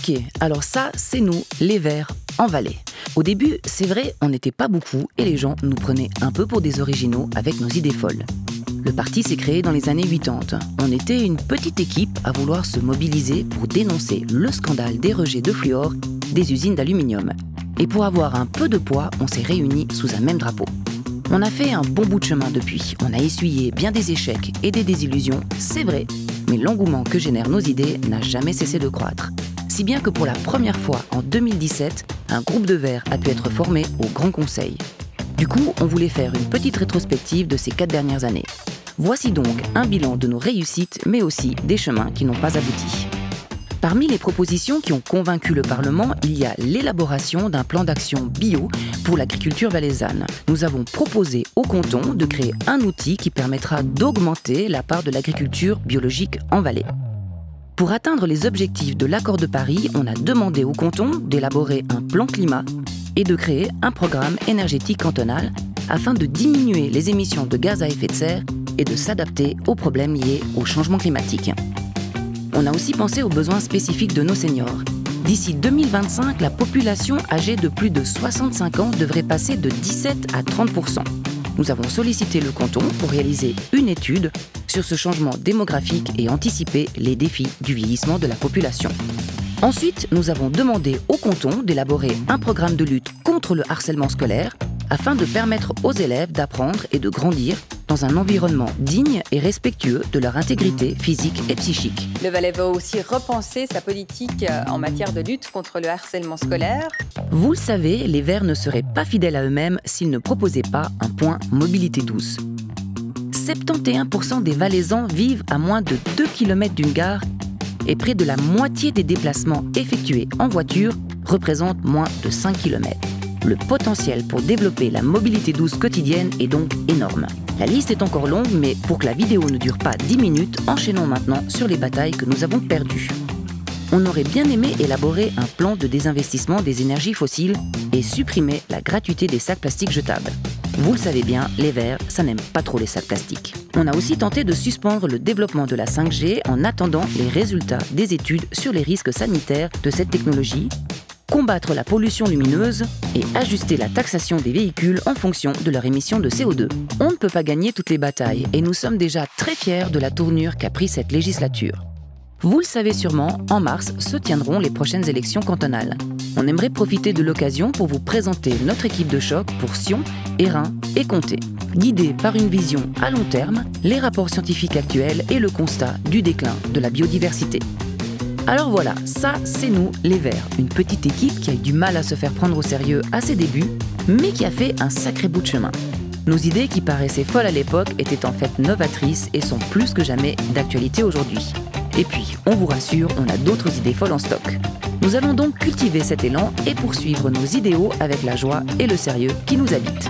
Ok, alors ça, c'est nous, les Verts, en Valais. Au début, c'est vrai, on n'était pas beaucoup et les gens nous prenaient un peu pour des originaux avec nos idées folles. Le parti s'est créé dans les années 80. On était une petite équipe à vouloir se mobiliser pour dénoncer le scandale des rejets de fluor des usines d'aluminium. Et pour avoir un peu de poids, on s'est réunis sous un même drapeau. On a fait un bon bout de chemin depuis. On a essuyé bien des échecs et des désillusions, c'est vrai. Mais l'engouement que génèrent nos idées n'a jamais cessé de croître. Si bien que pour la première fois en 2017, un groupe de Verts a pu être formé au Grand Conseil. Du coup, on voulait faire une petite rétrospective de ces 4 dernières années. Voici donc un bilan de nos réussites, mais aussi des chemins qui n'ont pas abouti. Parmi les propositions qui ont convaincu le Parlement, il y a l'élaboration d'un plan d'action bio pour l'agriculture valaisanne. Nous avons proposé au canton de créer un outil qui permettra d'augmenter la part de l'agriculture biologique en Valais. Pour atteindre les objectifs de l'accord de Paris, on a demandé au canton d'élaborer un plan climat et de créer un programme énergétique cantonal afin de diminuer les émissions de gaz à effet de serre et de s'adapter aux problèmes liés au changement climatique. On a aussi pensé aux besoins spécifiques de nos seniors. D'ici 2025, la population âgée de plus de 65 ans devrait passer de 17 à 30%. Nous avons sollicité le canton pour réaliser une étude sur ce changement démographique et anticiper les défis du vieillissement de la population. Ensuite, nous avons demandé au canton d'élaborer un programme de lutte contre le harcèlement scolaire afin de permettre aux élèves d'apprendre et de grandir dans un environnement digne et respectueux de leur intégrité physique et psychique. Le Valais va aussi repenser sa politique en matière de lutte contre le harcèlement scolaire. Vous le savez, les Verts ne seraient pas fidèles à eux-mêmes s'ils ne proposaient pas un point mobilité douce. 71% des Valaisans vivent à moins de 2 km d'une gare et près de la moitié des déplacements effectués en voiture représentent moins de 5 km. Le potentiel pour développer la mobilité douce quotidienne est donc énorme. La liste est encore longue, mais pour que la vidéo ne dure pas 10 minutes, enchaînons maintenant sur les batailles que nous avons perdues. On aurait bien aimé élaborer un plan de désinvestissement des énergies fossiles et supprimer la gratuité des sacs plastiques jetables. Vous le savez bien, les Verts, ça n'aime pas trop les sacs plastiques. On a aussi tenté de suspendre le développement de la 5G en attendant les résultats des études sur les risques sanitaires de cette technologie, combattre la pollution lumineuse et ajuster la taxation des véhicules en fonction de leur émission de CO2. On ne peut pas gagner toutes les batailles et nous sommes déjà très fiers de la tournure qu'a pris cette législature. Vous le savez sûrement, en mars se tiendront les prochaines élections cantonales. On aimerait profiter de l'occasion pour vous présenter notre équipe de choc pour Sion, Hérin et Comté. Guidée par une vision à long terme, les rapports scientifiques actuels et le constat du déclin de la biodiversité. Alors voilà, ça c'est nous, les Verts, une petite équipe qui a eu du mal à se faire prendre au sérieux à ses débuts, mais qui a fait un sacré bout de chemin. Nos idées qui paraissaient folles à l'époque étaient en fait novatrices et sont plus que jamais d'actualité aujourd'hui. Et puis, on vous rassure, on a d'autres idées folles en stock. Nous allons donc cultiver cet élan et poursuivre nos idéaux avec la joie et le sérieux qui nous habitent.